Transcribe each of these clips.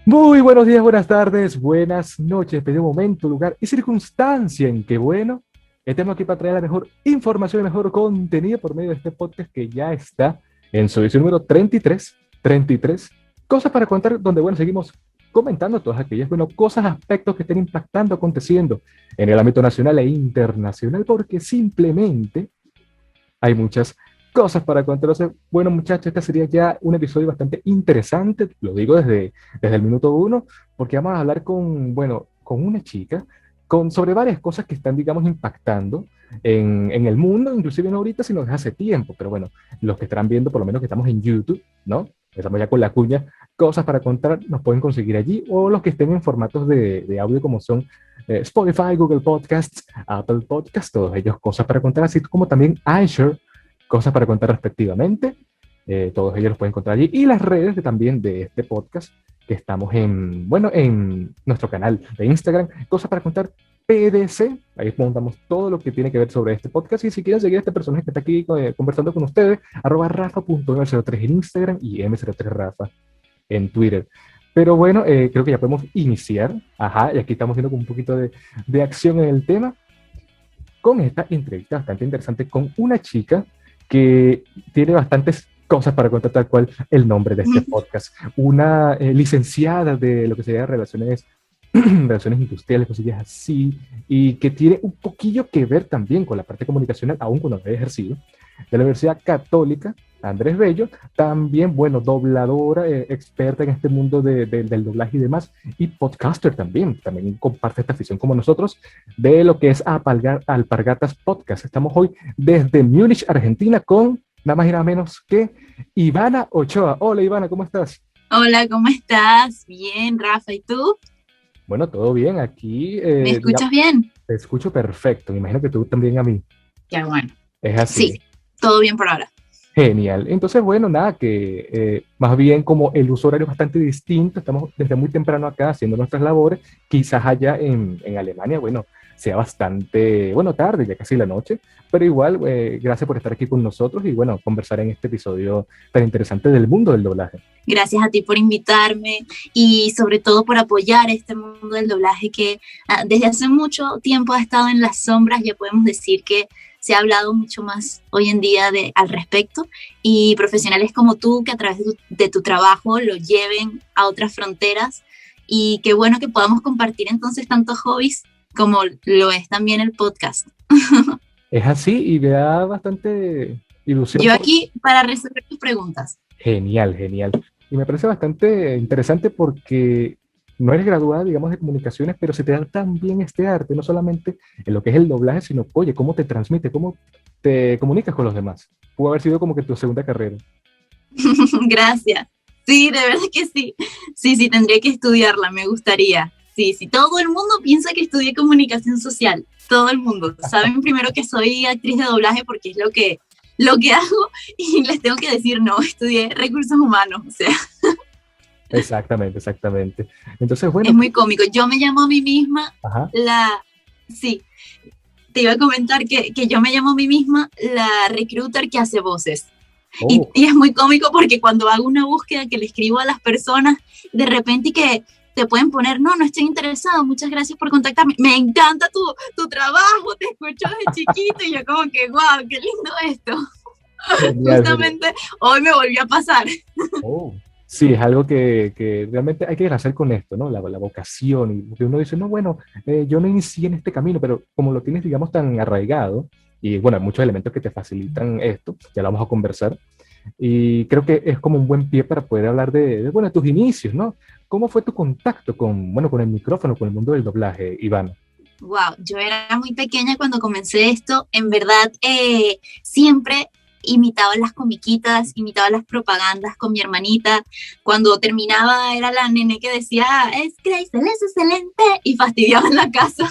Muy buenos días, buenas tardes, buenas noches, pedido momento, lugar y circunstancia en que, bueno, estamos aquí para traer la mejor información y mejor contenido por medio de este podcast que ya está en su edición número 33, cosas para contar, donde, bueno, seguimos comentando todas aquellas, bueno, cosas, aspectos que estén impactando, aconteciendo en el ámbito nacional e internacional, porque simplemente hay muchas cosas para contar. O sea, bueno, muchachos, este sería ya un episodio bastante interesante, lo digo desde el minuto uno, porque vamos a hablar con, bueno, con una chica, sobre varias cosas que están, digamos, impactando en el mundo, inclusive no ahorita, sino desde hace tiempo. Pero bueno, los que estarán viendo, por lo menos que estamos en YouTube, ¿no? Estamos ya con la cuña, cosas para contar, nos pueden conseguir allí, o los que estén en formatos de audio como son Spotify, Google Podcasts, Apple Podcasts, todos ellos cosas para contar, así como también iShare, cosas para contar respectivamente. Todos ellos los pueden encontrar allí. Y las redes también de este podcast, que estamos en, bueno, en nuestro canal de Instagram, cosas para contar PDC. Ahí montamos todo lo que tiene que ver sobre este podcast. Y si quieren seguir a este personaje que está aquí conversando con ustedes, @rafa.m03 en Instagram y m03rafa en Twitter. Pero bueno, creo que ya podemos iniciar. Ajá, y aquí estamos viendo con un poquito de acción en el tema, con esta entrevista bastante interesante con una chica que tiene bastantes cosas para contar, tal cual el nombre de este podcast. Una licenciada de lo que sería relaciones, relaciones industriales, cosillas así, y que tiene un poquillo que ver también con la parte comunicacional, aún cuando no he ejercido, de la Universidad Católica Andrés Bello, también, bueno, dobladora, experta en este mundo del doblaje y demás, y podcaster también comparte esta afición como nosotros de lo que es Alpargatas Podcast. Estamos hoy desde Múnich, Argentina, con nada más y nada menos que Ivana Ochoa. Hola Ivana, ¿cómo estás? Hola, ¿cómo estás? Bien, Rafa, ¿y tú? Bueno, todo bien, aquí ¿Me escuchas bien? te escucho perfecto, me imagino que tú también a mí. Ya, bueno. Es así. Sí, todo bien por ahora. Genial. Entonces, bueno, nada, que más bien como el uso horario es bastante distinto, estamos desde muy temprano acá haciendo nuestras labores, quizás allá en Alemania, bueno, sea bastante, bueno, tarde, ya casi la noche, pero igual, gracias por estar aquí con nosotros y, bueno, conversar en este episodio tan interesante del mundo del doblaje. Gracias a ti por invitarme y sobre todo por apoyar este mundo del doblaje que desde hace mucho tiempo ha estado en las sombras. Ya podemos decir que se ha hablado mucho más hoy en día al respecto, y profesionales como tú que a través de tu trabajo lo lleven a otras fronteras, y qué bueno que podamos compartir entonces tantos hobbies como lo es también el podcast. Es así y me da bastante ilusión. Yo aquí para resolver tus preguntas. Genial, genial. Y me parece bastante interesante porque no eres graduada, digamos, de comunicaciones, pero se te da también este arte, no solamente en lo que es el doblaje, sino, oye, cómo te transmite, cómo te comunicas con los demás. Pudo haber sido como que tu segunda carrera. Gracias. Sí, de verdad que sí. Sí, tendría que estudiarla, me gustaría. Sí, todo el mundo piensa que estudié comunicación social. Todo el mundo. Saben primero que soy actriz de doblaje porque es lo que hago, y les tengo que decir, no, estudié recursos humanos. O sea, Exactamente. Entonces, bueno. es muy cómico. Yo me llamo a mí misma Ajá. Sí, te iba a comentar que yo me llamo a mí misma la recruiter que hace voces. Oh. Y es muy cómico porque cuando hago una búsqueda que le escribo a las personas, de repente que te pueden poner, no estoy interesado, muchas gracias por contactarme, me encanta tu trabajo, te escucho desde chiquito, y yo como que, wow, qué lindo esto. Genial, Justamente hoy me volvió a pasar. Oh. Sí, es algo que realmente hay que hacer con esto, ¿no? La vocación. Y que uno dice, no, bueno, yo no inicié en este camino, pero como lo tienes, digamos, tan arraigado, y bueno, hay muchos elementos que te facilitan esto, ya lo vamos a conversar, y creo que es como un buen pie para poder hablar bueno, tus inicios, ¿no? ¿Cómo fue tu contacto con, bueno, con el micrófono, con el mundo del doblaje, Iván? Wow, yo era muy pequeña cuando comencé esto. En verdad, siempre imitaba las comiquitas, imitaba las propagandas con mi hermanita. Cuando terminaba era la nene que decía, es Grace, es excelente, y fastidiaba en la casa.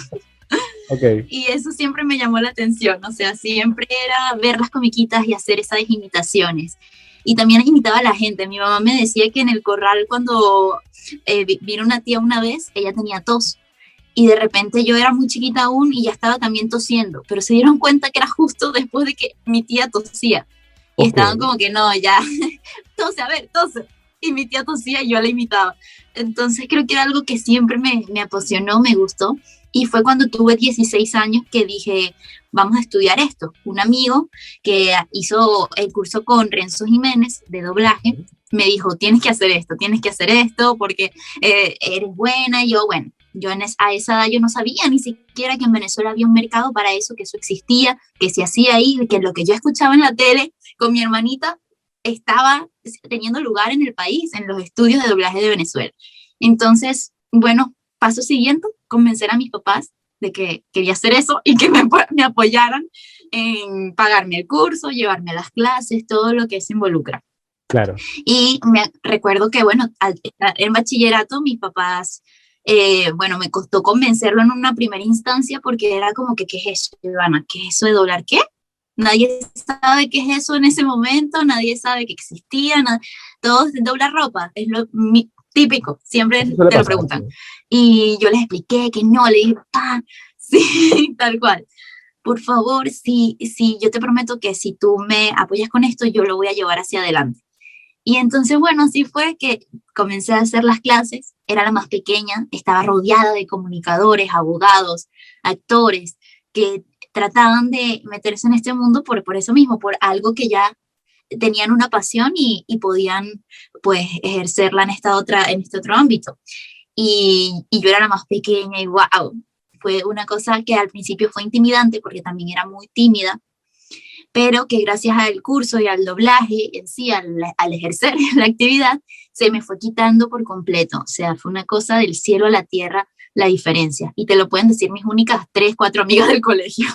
Okay. Y eso siempre me llamó la atención, o sea, siempre era ver las comiquitas y hacer esas imitaciones. Y también imitaba a la gente. Mi mamá me decía que en el corral, cuando vino una tía una vez, ella tenía tos, y de repente yo era muy chiquita aún y ya estaba también tosiendo, pero se dieron cuenta que era justo después de que mi tía tosía, y estaban como que no, ya, tose, a ver, tose. y mi tía tosía y yo la imitaba. Entonces creo que era algo que siempre me apasionó, me gustó. Y fue cuando tuve 16 años que dije, vamos a estudiar esto. Un amigo que hizo el curso con Renzo Jiménez de doblaje me dijo, tienes que hacer esto porque eres buena. Y yo, bueno, a esa edad yo no sabía ni siquiera que en Venezuela había un mercado para eso, que eso existía, que se hacía ahí, que lo que yo escuchaba en la tele con mi hermanita estaba teniendo lugar en el país, en los estudios de doblaje de Venezuela. Entonces, bueno, paso siguiente, convencer a mis papás de que quería hacer eso y que me apoyaran en pagarme el curso, llevarme a las clases, todo lo que se involucra. Claro. Y me recuerdo que, bueno, al estar en bachillerato, mis papás, bueno, me costó convencerlo en una primera instancia porque era como que, ¿qué es eso, Ivana? ¿Qué es eso de doblar qué? Nadie sabe qué es eso en ese momento, nadie sabe que existía, todos doblar ropa, es lo típico, siempre te lo preguntan. Sí. Y yo les expliqué que no, le dije, sí, tal cual. Por favor, sí, yo te prometo que si tú me apoyas con esto, yo lo voy a llevar hacia adelante. Y entonces, bueno, así fue que comencé a hacer las clases, era la más pequeña, estaba rodeada de comunicadores, abogados, actores, que trataban de meterse en este mundo por eso mismo, por algo que ya tenían una pasión y podían pues ejercerla en este otro ámbito. Y yo era la más pequeña y wow, fue una cosa que al principio fue intimidante porque también era muy tímida, pero que gracias al curso y al doblaje en sí, al ejercer la actividad, se me fue quitando por completo. O sea, fue una cosa del cielo a la tierra la diferencia. Y te lo pueden decir mis únicas 3, 4 amigas del colegio.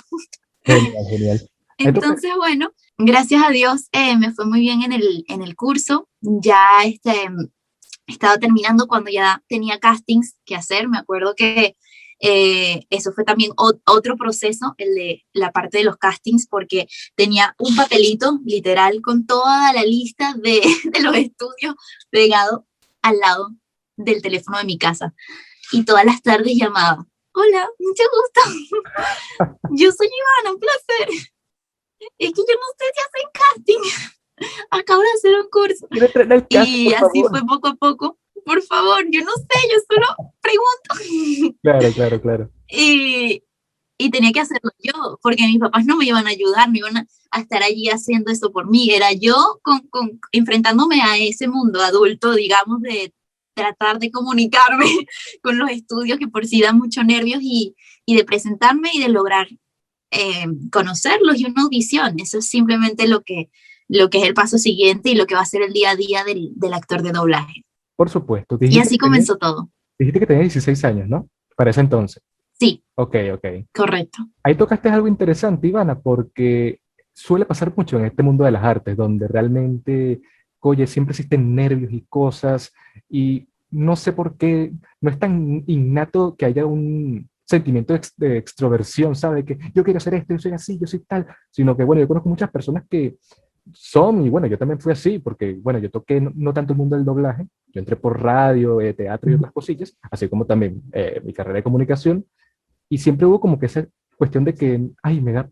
Genial, genial. Entonces, bueno, gracias a Dios me fue muy bien en el curso. Ya estaba terminando cuando ya tenía castings que hacer. Me acuerdo que eso fue también otro proceso, el de la parte de los castings, porque tenía un papelito literal con toda la lista de los estudios pegado al lado del teléfono de mi casa. Y todas las tardes llamaba, hola, mucho gusto, yo soy Ivana, un placer. Es que yo no sé si hacen casting, acabo de hacer un curso. Y así fue poco a poco. Por favor, yo no sé, yo solo pregunto. Claro. Y tenía que hacerlo yo, porque mis papás no me iban a ayudar, me iban a estar allí haciendo eso por mí. Era yo enfrentándome a ese mundo adulto, digamos, de tratar de comunicarme con los estudios que por sí dan mucho nervios y de presentarme y de lograr conocerlos y una audición. Eso es simplemente lo que es el paso siguiente y lo que va a ser el día a día del actor de doblaje. Por supuesto. Y así comenzó todo. Dijiste que tenías 16 años, ¿no? Para ese entonces. Sí. Ok. Correcto. Ahí tocaste algo interesante, Ivana, porque suele pasar mucho en este mundo de las artes, donde realmente, oye, siempre existen nervios y cosas, y no sé por qué, no es tan innato que haya un sentimiento de extroversión, ¿sabe? Que yo quiero hacer esto, yo soy así, yo soy tal, sino que, bueno, yo conozco muchas personas que son, y bueno, yo también fui así, porque, bueno, yo toqué no tanto el mundo del doblaje, yo entré por radio, teatro y otras cosillas, así como también mi carrera de comunicación, y siempre hubo como que esa cuestión de que, ay, me da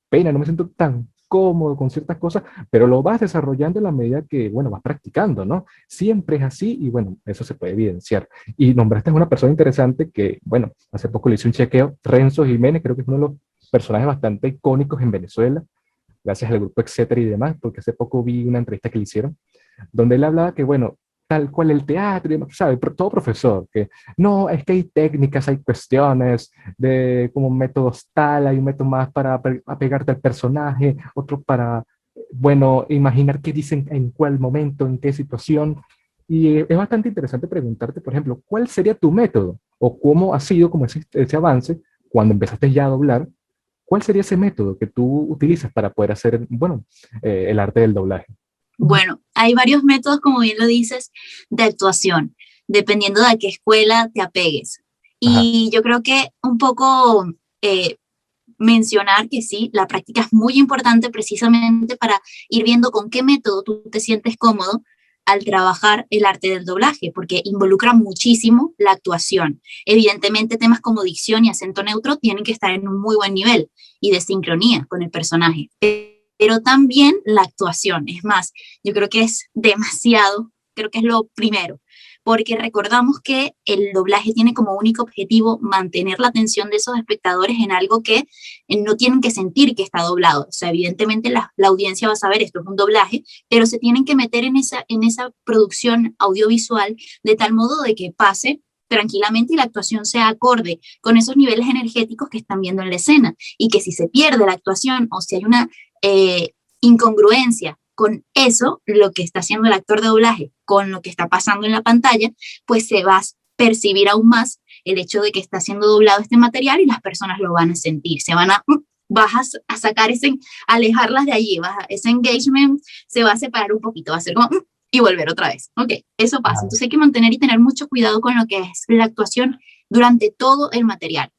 pena, no me siento tan cómodo con ciertas cosas, pero lo vas desarrollando en la medida que, bueno, vas practicando, ¿no? Siempre es así y, bueno, eso se puede evidenciar. Y nombraste a una persona interesante que, bueno, hace poco le hice un chequeo, Renzo Jiménez, creo que es uno de los personajes bastante icónicos en Venezuela, gracias al grupo Etcétera y demás, porque hace poco vi una entrevista que le hicieron, donde él hablaba que, bueno, tal cual el teatro, ¿sabes? Todo profesor, que no, es que hay técnicas, hay cuestiones de como métodos tal, hay un método más para apegarte al personaje, otro para, bueno, imaginar qué dicen en cuál momento, en qué situación. Y es bastante interesante preguntarte, por ejemplo, ¿cuál sería tu método? O cómo ha sido como ese avance cuando empezaste ya a doblar. ¿Cuál sería ese método que tú utilizas para poder hacer, bueno, el arte del doblaje? Bueno, hay varios métodos, como bien lo dices, de actuación, dependiendo de a qué escuela te apegues. Y yo creo que un poco mencionar que sí, la práctica es muy importante precisamente para ir viendo con qué método tú te sientes cómodo al trabajar el arte del doblaje, porque involucra muchísimo la actuación. Evidentemente, temas como dicción y acento neutro tienen que estar en un muy buen nivel y de sincronía con el personaje. Pero también la actuación. Es más, yo creo que es demasiado creo que es lo primero, porque recordamos que el doblaje tiene como único objetivo mantener la atención de esos espectadores en algo que no tienen que sentir que está doblado. O sea, evidentemente la audiencia va a saber esto es un doblaje, pero se tienen que meter en esa producción audiovisual de tal modo de que pase tranquilamente y la actuación sea acorde con esos niveles energéticos que están viendo en la escena, y que si se pierde la actuación o si hay una incongruencia con eso, lo que está haciendo el actor de doblaje, con lo que está pasando en la pantalla, pues se va a percibir aún más el hecho de que está siendo doblado este material y las personas lo van a sentir, se van a, vas a sacar alejarlas de allí, ese engagement se va a separar un poquito, va a ser como, y volver otra vez. Ok, eso pasa. Entonces hay que mantener y tener mucho cuidado con lo que es la actuación durante todo el material.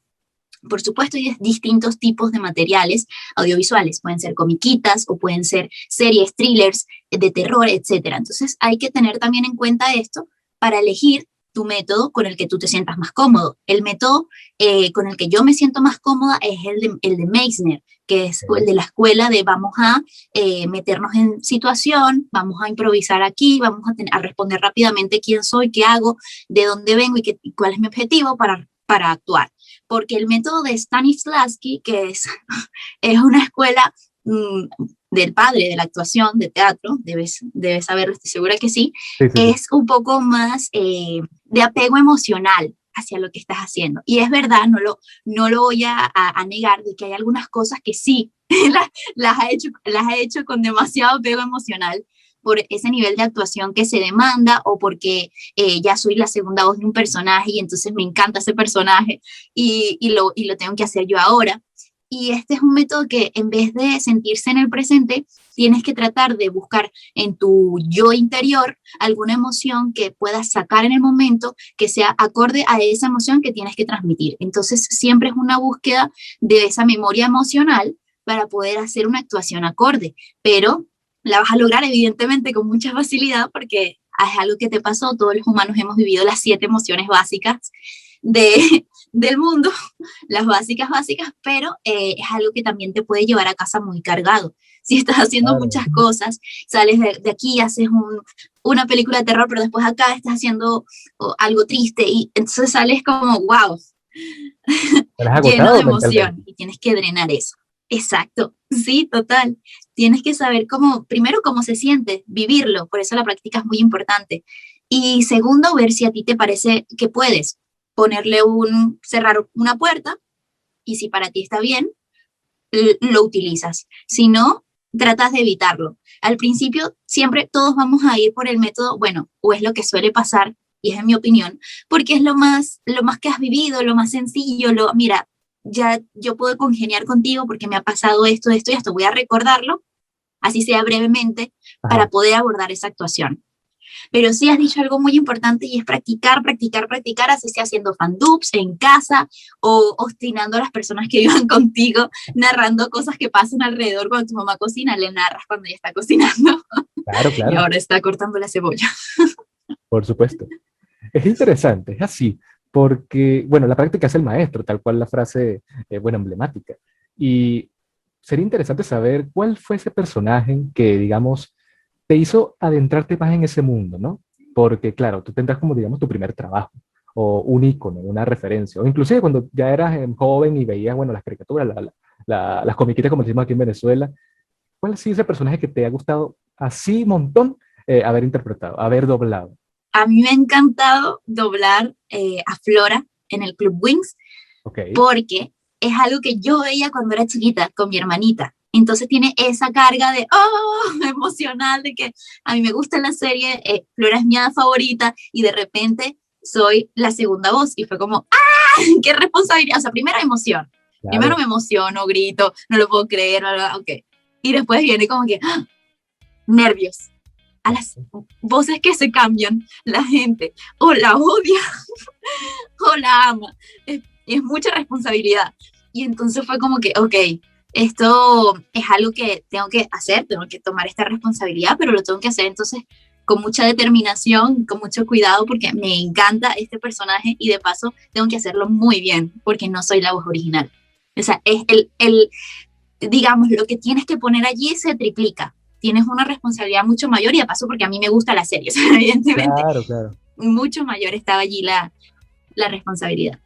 Por supuesto, hay distintos tipos de materiales audiovisuales. Pueden ser comiquitas o pueden ser series, thrillers, de terror, etcétera. Entonces, hay que tener también en cuenta esto para elegir tu método con el que tú te sientas más cómodo. El método con el que yo me siento más cómoda es el de Meisner, que es el de la escuela de vamos a meternos en situación, vamos a improvisar aquí, vamos a responder rápidamente quién soy, qué hago, de dónde vengo y cuál es mi objetivo para actuar. Porque el método de Stanislavski, que es una escuela del padre de la actuación, de teatro, debes saberlo, estoy segura que sí, es un poco más de apego emocional hacia lo que estás haciendo. Y es verdad, no lo voy a negar, de que hay algunas cosas que sí las ha hecho con demasiado apego emocional, por ese nivel de actuación que se demanda, o porque ya soy la segunda voz de un personaje y entonces me encanta ese personaje y lo tengo que hacer yo ahora. Y este es un método que, en vez de sentirse en el presente, tienes que tratar de buscar en tu yo interior alguna emoción que puedas sacar en el momento que sea acorde a esa emoción que tienes que transmitir. Entonces siempre es una búsqueda de esa memoria emocional para poder hacer una actuación acorde, pero la vas a lograr evidentemente con mucha facilidad, porque es algo que te pasó. Todos los humanos hemos vivido las 7 emociones básicas del mundo, las básicas, pero es algo que también te puede llevar a casa muy cargado. Si estás haciendo muchas cosas, sales de aquí, haces una película de terror, pero después acá estás haciendo algo triste y entonces sales como wow, lleno de emoción, y tienes que drenar eso. Exacto, sí, total. Tienes que saber primero cómo se siente, vivirlo, por eso la práctica es muy importante. Y segundo, ver si a ti te parece que puedes cerrar una puerta, y si para ti está bien, lo utilizas. Si no, tratas de evitarlo. Al principio siempre todos vamos a ir por el método, bueno, o es lo que suele pasar, y es en mi opinión, porque es lo más que has vivido, lo más sencillo, mira, ya yo puedo congeniar contigo porque me ha pasado esto y esto, voy a recordarlo, así sea brevemente, para poder abordar esa actuación. Pero sí has dicho algo muy importante, y es practicar, así sea haciendo fan-dubs en casa o obstinando a las personas que vivan contigo, narrando cosas que pasan alrededor. Cuando tu mamá cocina, le narras cuando ella está cocinando. Claro. Y ahora está cortando la cebolla. Por supuesto. Es interesante, es así, porque, bueno, la práctica es el maestro, tal cual la frase, bueno, emblemática. Y sería interesante saber cuál fue ese personaje que, digamos, te hizo adentrarte más en ese mundo, ¿no? Porque, claro, tú tendrás como, digamos, tu primer trabajo, o un ícono, una referencia, o inclusive cuando ya eras joven y veías, bueno, las caricaturas, las comiquitas, como decimos aquí en Venezuela. ¿Cuál ha sido ese personaje que te ha gustado así un montón haber interpretado, haber doblado? A mí me ha encantado doblar a Flora en el Club Wings, porque es algo que yo veía cuando era chiquita con mi hermanita. Entonces tiene esa carga de emocional, de que a mí me gusta la serie, Flora es mi hada favorita, y de repente soy la segunda voz, y fue como ¡qué responsabilidad! O sea, primero emoción. Claro. Primero me emociono, grito, no lo puedo creer, okay. Y después viene como que nervios. A las voces que se cambian, la gente o la odia o la ama. Es mucha responsabilidad. Y entonces fue como que, esto es algo que tengo que hacer, tengo que tomar esta responsabilidad, pero lo tengo que hacer entonces con mucha determinación, con mucho cuidado, porque me encanta este personaje, y de paso tengo que hacerlo muy bien, porque no soy la voz original. O sea, es digamos, lo que tienes que poner allí se triplica. tienes una responsabilidad mucho mayor y de paso porque a mí me gusta la serie, o sea, evidentemente, Claro, claro. mucho mayor estaba allí la responsabilidad.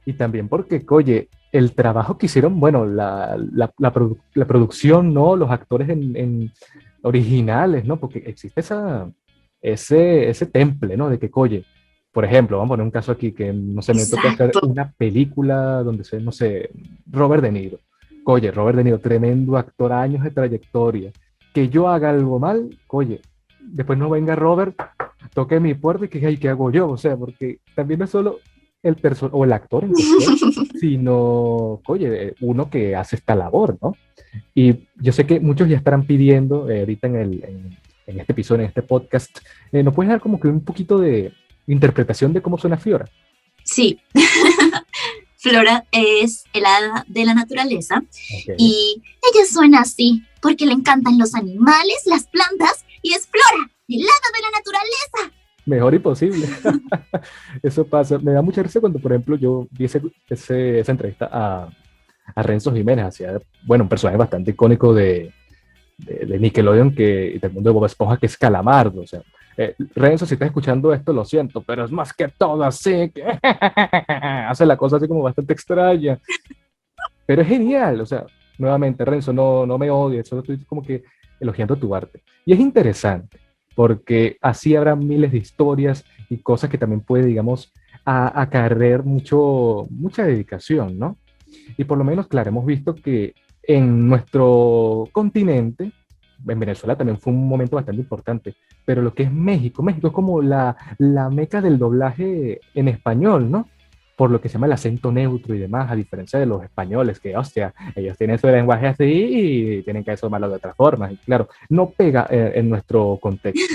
Y también porque, oye, el trabajo que hicieron, bueno, la producción, ¿no? Los actores en originales, ¿no? Porque existe ese temple, ¿no? De que, oye, por ejemplo, vamos a poner un caso aquí que, no sé, me toca hacer Exacto. una película donde se, no sé, Robert De Niro. Oye, Robert De Niro, tremendo actor, años de trayectoria. Que yo haga algo mal, oye, después no venga Robert, toque mi puerta y que, ay, ¿qué hago yo? O sea, porque también no es solo o el actor en cuestión, sino, oye, uno que hace esta labor, ¿no? Y yo sé que muchos ya estarán pidiendo ahorita en este episodio, en este podcast, ¿nos puedes dar como que un poquito de interpretación de cómo suena Fiora? Sí, Flora es el hada de la naturaleza Okay. y ella suena así porque le encantan los animales, las plantas y es Flora, el hada de la naturaleza. Mejor imposible. Eso pasa. Me da mucha risa cuando, por ejemplo, yo vi esa entrevista a Renzo Jiménez, hacía, bueno, un personaje bastante icónico de Nickelodeon y del mundo de Bob Esponja, que es Calamardo. O sea, Renzo, si estás escuchando esto, lo siento, pero es más que todo así, que hace la cosa así como bastante extraña. Pero es genial, o sea, nuevamente, Renzo, no me odies, solo estoy como que elogiando tu arte. Y es interesante, porque así habrá miles de historias y cosas que también puede, digamos, acarrear mucha dedicación, ¿no? Y por lo menos, claro, hemos visto que en nuestro continente, en Venezuela también fue un momento bastante importante, pero lo que es México, México es como la meca del doblaje en español, ¿no? Por lo que se llama el acento neutro y demás, a diferencia de los españoles, que, hostia, ellos tienen su lenguaje así y tienen que asomarlo de otra forma. Y claro, no pega en nuestro contexto.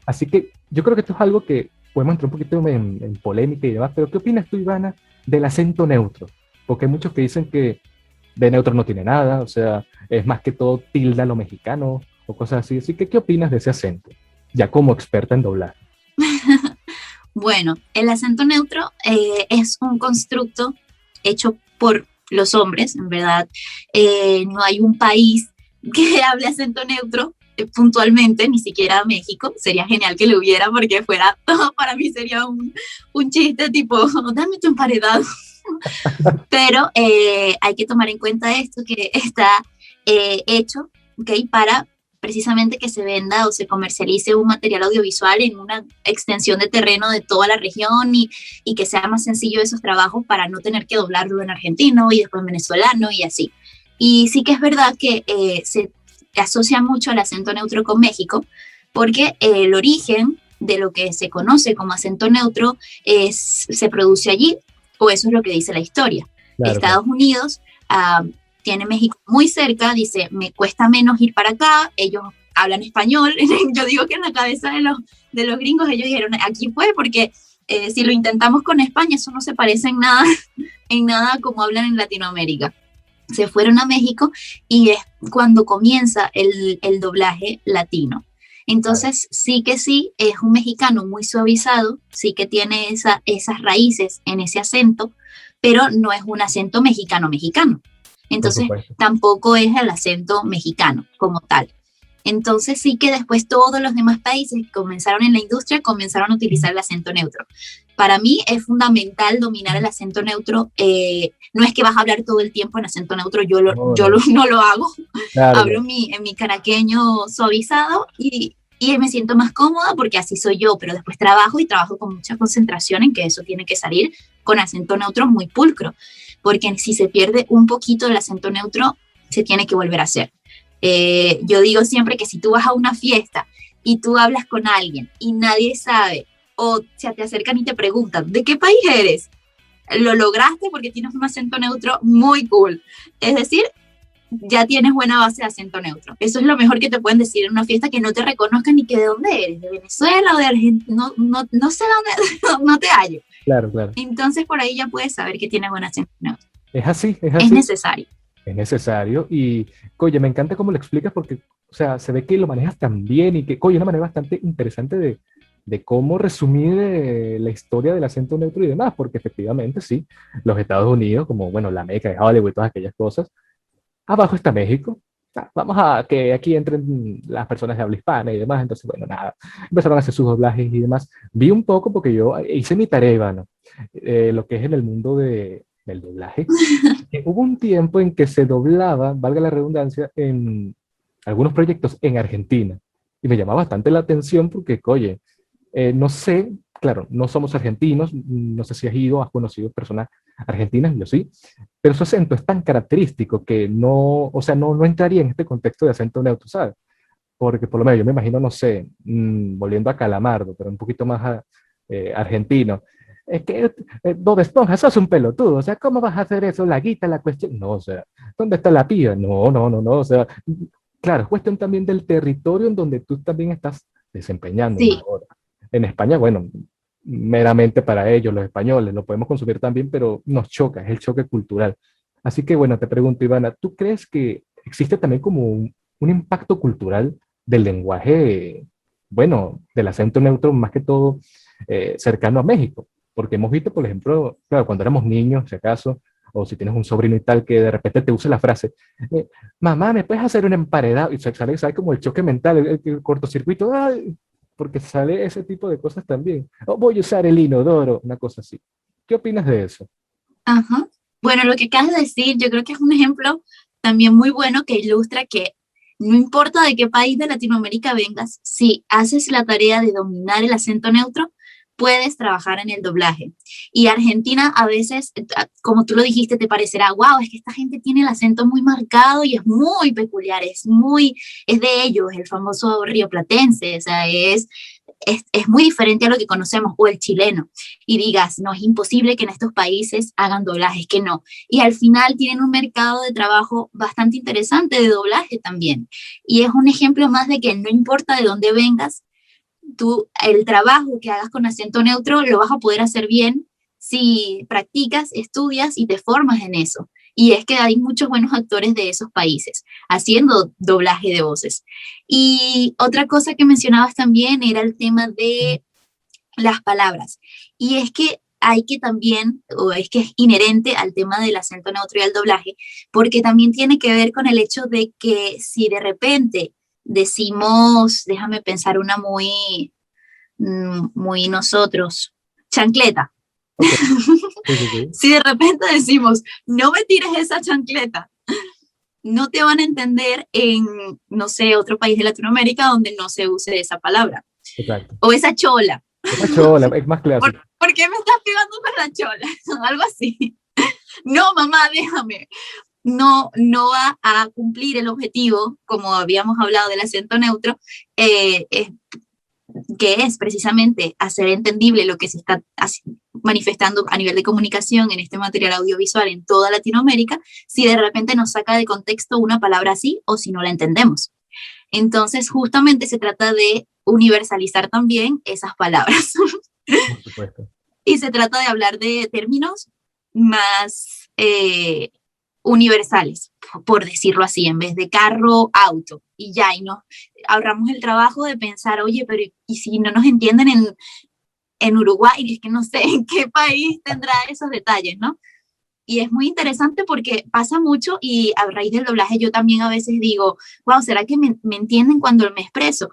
Así que yo creo que esto es algo que podemos entrar un poquito en polémica y demás, pero ¿qué opinas tú, Ivana, del acento neutro? Porque hay muchos que dicen que de neutro no tiene nada, o sea, es más que todo tilda lo mexicano o cosas así. Así que, ¿qué opinas de ese acento? Ya como experta en doblar. Bueno, el acento neutro es un constructo hecho por los hombres, en verdad. No hay un país que hable acento neutro puntualmente, ni siquiera México. Sería genial que lo hubiera porque fuera, para mí sería un chiste tipo, dame tu emparedado. Pero hay que tomar en cuenta esto que está hecho, ¿okay? Para precisamente que se venda o se comercialice un material audiovisual en una extensión de terreno de toda la región y que sea más sencillo esos trabajos para no tener que doblarlo en argentino y después en venezolano y así. Y sí que es verdad que se asocia mucho el acento neutro con México porque el origen de lo que se conoce como acento neutro se produce allí, o eso es lo que dice la historia. Claro, claro. Estados Unidos tiene México muy cerca, dice, me cuesta menos ir para acá, ellos hablan español, yo digo que en la cabeza de los gringos ellos dijeron, aquí fue, porque si lo intentamos con España, eso no se parece en nada como hablan en Latinoamérica. Se fueron a México y es cuando comienza el doblaje latino. Claro. Entonces, sí que sí, es un mexicano muy suavizado, sí que tiene esas raíces en ese acento, pero no es un acento mexicano-mexicano. Por Entonces, supuesto. tampoco es el acento mexicano como tal. Entonces, sí que después todos los demás países que comenzaron en la industria comenzaron a utilizar el acento neutro. Para mí es fundamental dominar el acento neutro. No es que vas a hablar todo el tiempo en acento neutro, No, no. no lo hago. Claro, Hablo claro. en mi caraqueño suavizado y me siento más cómoda porque así soy yo, pero después trabajo y trabajo con mucha concentración en que eso tiene que salir con acento neutro muy pulcro, porque si se pierde un poquito el acento neutro, se tiene que volver a hacer. Yo digo siempre que si tú vas a una fiesta y tú hablas con alguien y nadie sabe, o se te acercan y te preguntan, ¿de qué país eres? Lo lograste porque tienes un acento neutro muy cool. Es decir, ya tienes buena base de acento neutro. Eso es lo mejor que te pueden decir en una fiesta, que no te reconozcan ni que de dónde eres, de Venezuela o de Argentina, no sé dónde, no te hallo. Claro, claro. Entonces por ahí ya puedes saber que tienes buen acento neutro. Es así, es Es así. necesario. Es necesario y, oye, me encanta cómo lo explicas porque, o sea, se ve que lo manejas tan bien y que, oye, una manera bastante interesante de cómo resumir la historia del acento neutro y demás, porque efectivamente, sí, los Estados Unidos, como, bueno, la meca de Hollywood y todas aquellas cosas, abajo está México vamos a que aquí entren las personas de habla hispana y demás. Entonces, bueno, nada, empezaron a hacer sus doblajes y demás. Vi un poco porque yo hice mi tarea, Ivana, lo que es en el mundo del doblaje. Hubo un tiempo en que se doblaba, valga la redundancia, en algunos proyectos en Argentina. Y me llamaba bastante la atención porque, oye, no sé, claro, no somos argentinos, no sé si has ido, has conocido personas argentinas, yo sí, pero su acento es tan característico que no, o sea, no entraría en este contexto de acento neutro, ¿sabes? Porque por lo menos yo me imagino, no sé, volviendo a Calamardo, pero un poquito más argentino. Es que Bob Esponja, sos un pelotudo, o sea, ¿cómo vas a hacer eso? La guita, la cuestión. No, o sea, ¿dónde está la piba? No, no, no, no, o sea, claro, es cuestión también del territorio en donde tú también estás desempeñando una Sí. hora. En España, bueno, meramente para ellos, los españoles, lo podemos consumir también, pero nos choca, es el choque cultural. Así que, bueno, te pregunto, Ivana, ¿tú crees que existe también como un impacto cultural del lenguaje, bueno, del acento neutro, más que todo cercano a México? Porque hemos visto, por ejemplo, claro, cuando éramos niños, si acaso, o si tienes un sobrino y tal, que de repente te use la frase, mamá, ¿me puedes hacer un emparedado? Y sale como el choque mental, el cortocircuito, ¡ay! Porque sale ese tipo de cosas también. O voy a usar el inodoro, una cosa así. ¿Qué opinas de eso? Ajá. Bueno, lo que acabas de decir, yo creo que es un ejemplo también muy bueno que ilustra que no importa de qué país de Latinoamérica vengas, si haces la tarea de dominar el acento neutro, puedes trabajar en el doblaje. Y Argentina a veces, como tú lo dijiste, te parecerá, wow, es que esta gente tiene el acento muy marcado y es muy peculiar, es de ellos, el famoso rioplatense, o sea, es muy diferente a lo que conocemos, o el chileno, y digas, no, es imposible que en estos países hagan doblajes, que no. Y al final tienen un mercado de trabajo bastante interesante de doblaje también. Y es un ejemplo más de que no importa de dónde vengas, tú el trabajo que hagas con acento neutro lo vas a poder hacer bien si practicas, estudias y te formas en eso. Y es que hay muchos buenos actores de esos países haciendo doblaje de voces. Y otra cosa que mencionabas también era el tema de las palabras. Y es que hay que también, o es que es inherente al tema del acento neutro y al doblaje, porque también tiene que ver con el hecho de que si de repente decimos, déjame pensar una muy nosotros, chancleta. Ok, sí, sí, sí. Si de repente decimos, no me tires esa chancleta, no te van a entender en, no sé, otro país de Latinoamérica donde no se use esa palabra. Exacto. O esa chola. Esa chola, es más clásico. ¿Por qué me estás pegando con la chola? Algo así. No, mamá, déjame. No va a cumplir el objetivo, como habíamos hablado del acento neutro, eh, eh, que es precisamente hacer entendible lo que se está manifestando a nivel de comunicación en este material audiovisual en toda Latinoamérica, si de repente nos saca de contexto una palabra así o si no la entendemos. Entonces, justamente se trata de universalizar también esas palabras. Por supuesto. Y se trata de hablar de términos más universales, por decirlo así, en vez de carro, auto, y ya, y nos ahorramos el trabajo de pensar, oye, pero ¿y si no nos entienden en Uruguay? Es que no sé en qué país tendrá esos detalles, ¿no? Y es muy interesante porque pasa mucho y a raíz del doblaje yo también a veces digo, wow, ¿será que me entienden cuando me expreso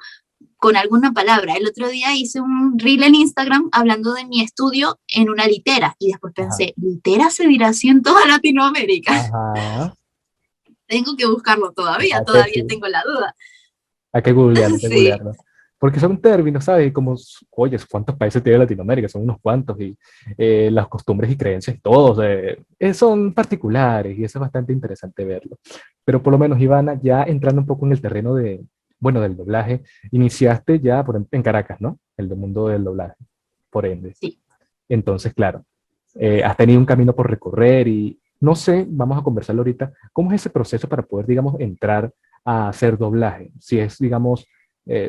con alguna palabra? El otro día hice un reel en Instagram hablando de mi estudio en una litera y después Ajá. pensé, ¿litera se dirá así en toda Latinoamérica? Ajá. Tengo que buscarlo todavía, Hay que, todavía sí, tengo la duda. hay que googlearlo, hay que Sí, googlearlo. Porque son términos, ¿sabes? Como, oye, ¿cuántos países tiene Latinoamérica? Son unos cuantos y las costumbres y creencias, todos son particulares y eso es bastante interesante verlo. Pero por lo menos, Ivana, ya entrando un poco en el terreno de, bueno, del doblaje, iniciaste ya en Caracas, ¿no? El mundo del doblaje, por ende. sí. Entonces, claro, has tenido un camino por recorrer y no sé, vamos a conversarlo ahorita, ¿cómo es ese proceso para poder, digamos, entrar a hacer doblaje? Si es, digamos,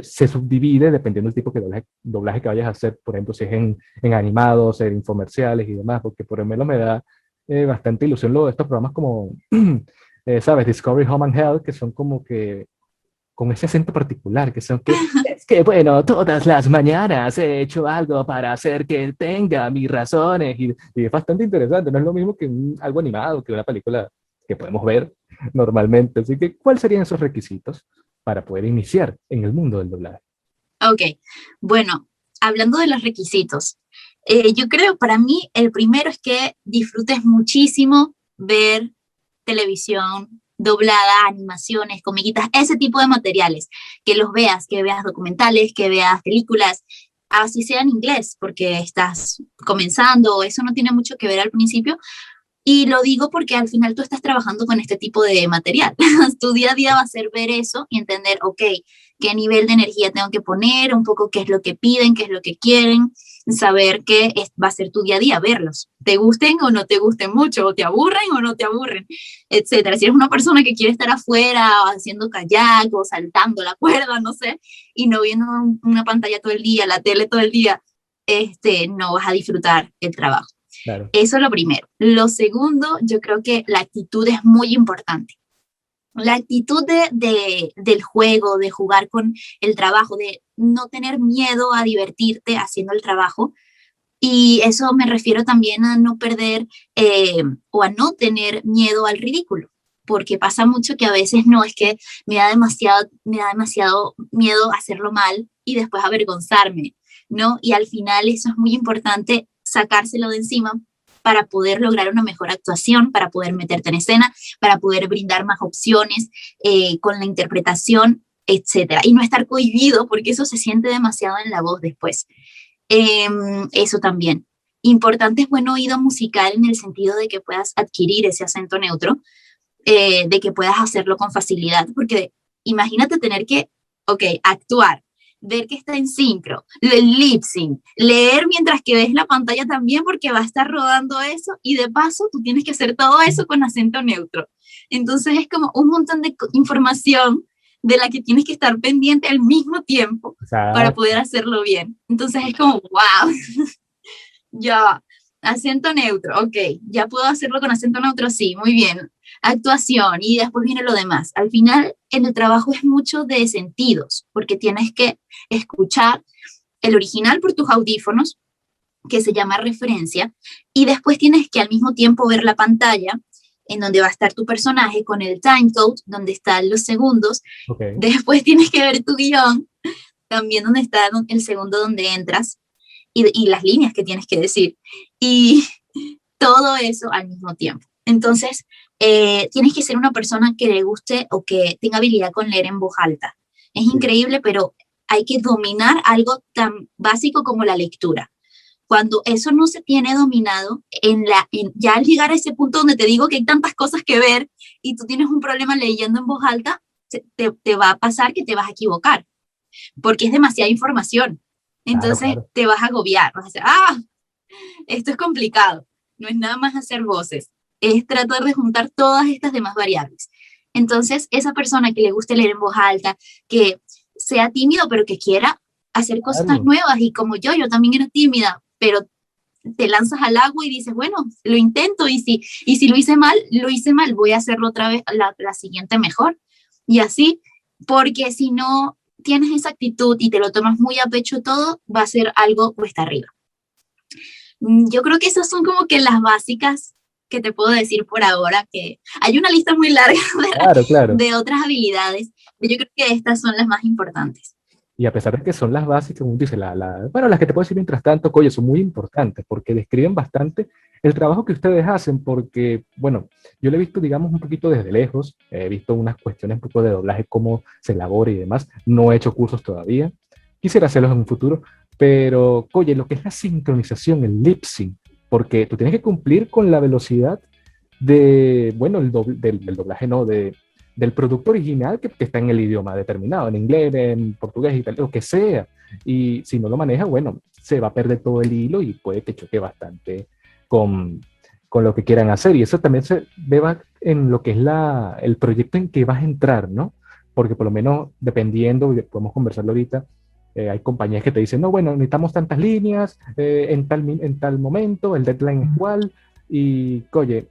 se subdivide dependiendo del tipo de doblaje que vayas a hacer, por ejemplo, si es en animados, en infomerciales y demás, porque por lo menos me da bastante ilusión lo de estos programas como, ¿sabes? Discovery Home and Health, que son como que con ese acento particular, que son que, es que bueno, todas las mañanas he hecho algo para hacer que tenga mis razones y es bastante interesante, no es lo mismo que algo animado, que una película que podemos ver normalmente. Así que, ¿cuáles serían esos requisitos para poder iniciar en el mundo del doblaje? Ok, bueno, hablando de los requisitos, yo creo para mí el primero es que disfrutes muchísimo ver televisión doblada, animaciones, comiquitas, ese tipo de materiales, que veas documentales, que veas películas, así sea en inglés, porque estás comenzando, eso no tiene mucho que ver al principio, y lo digo porque al final tú estás trabajando con este tipo de material. Tu día a día va a ser ver eso y entender, ok, qué nivel de energía tengo que poner, un poco qué es lo que piden, qué es lo que quieren, saber va a ser tu día a día, verlos. Te gusten o no te gusten mucho, o te aburren o no te aburren, etcétera. Si eres una persona que quiere estar afuera haciendo kayak o saltando la cuerda, no sé, y no viendo una pantalla todo el día, la tele todo el día, no vas a disfrutar el trabajo. Claro. Eso es lo primero. Lo segundo, yo creo que la actitud es muy importante. La actitud del juego, de jugar con el trabajo, de no tener miedo a divertirte haciendo el trabajo. Y eso me refiero también a no perder o a no tener miedo al ridículo, porque pasa mucho que a veces no, es que me da demasiado miedo hacerlo mal y después avergonzarme, ¿no? Y al final eso es muy importante, sacárselo de encima para poder lograr una mejor actuación, para poder meterte en escena, para poder brindar más opciones con la interpretación, etcétera. Y no estar cohibido, porque eso se siente demasiado en la voz después. Eso también. Importante es buen oído musical en el sentido de que puedas adquirir ese acento neutro, de que puedas hacerlo con facilidad, porque imagínate tener que, ok, actuar, ver que está en sincro, el lip sync, leer mientras que ves la pantalla también porque va a estar rodando eso y de paso tú tienes que hacer todo eso con acento neutro. Entonces es como un montón de información de la que tienes que estar pendiente al mismo tiempo para poder hacerlo bien. Entonces es como, wow, ya, acento neutro, ok, ya puedo hacerlo con acento neutro, sí, muy bien. Actuación y después viene lo demás. Al final, en el trabajo es mucho de sentidos, porque tienes que escuchar el original por tus audífonos, que se llama referencia, y después tienes que al mismo tiempo ver la pantalla en donde va a estar tu personaje con el timecode, donde están los segundos. Okay. Después tienes que ver tu guión, también donde está el segundo donde entras, y las líneas que tienes que decir. Y todo eso al mismo tiempo. Entonces, tienes que ser una persona que le guste o que tenga habilidad con leer en voz alta. Es increíble, pero hay que dominar algo tan básico como la lectura. Cuando eso no se tiene dominado, ya al llegar a ese punto donde te digo que hay tantas cosas que ver y tú tienes un problema leyendo en voz alta, te va a pasar que te vas a equivocar, porque es demasiada información. Entonces claro. te vas a agobiar, vas a decir, esto es complicado. No es nada más hacer voces, es tratar de juntar todas estas demás variables. Entonces, esa persona que le guste leer en voz alta, que sea tímido, pero que quiera hacer cosas nuevas, y como yo también era tímida, pero te lanzas al agua y dices, bueno, lo intento, y si lo hice mal, voy a hacerlo otra vez, la siguiente mejor. Y así, porque si no tienes esa actitud y te lo tomas muy a pecho todo, va a ser algo cuesta arriba. Yo creo que esas son como que las básicas que te puedo decir por ahora, que hay una lista muy larga de otras habilidades, pero yo creo que estas son las más importantes. Y a pesar de que son las básicas, como dice, bueno, las que te puedo decir mientras tanto, oye, son muy importantes porque describen bastante el trabajo que ustedes hacen, porque, bueno, yo lo he visto, digamos, un poquito desde lejos, he visto unas cuestiones un poco de doblaje, cómo se elabora y demás, no he hecho cursos todavía, quisiera hacerlos en un futuro, pero, oye, lo que es la sincronización, el lip sync, porque tú tienes que cumplir con la velocidad bueno, del doblaje, no, del producto original que está en el idioma determinado, en inglés, en portugués, y tal, lo que sea. Y si no lo maneja, bueno, se va a perder todo el hilo y puede que choque bastante con lo que quieran hacer. Y eso también se ve en lo que es el proyecto en que vas a entrar, ¿no? Porque por lo menos, dependiendo, y podemos conversarlo ahorita, hay compañías que te dicen, no, bueno, necesitamos tantas líneas en tal momento, el deadline es igual, y, oye,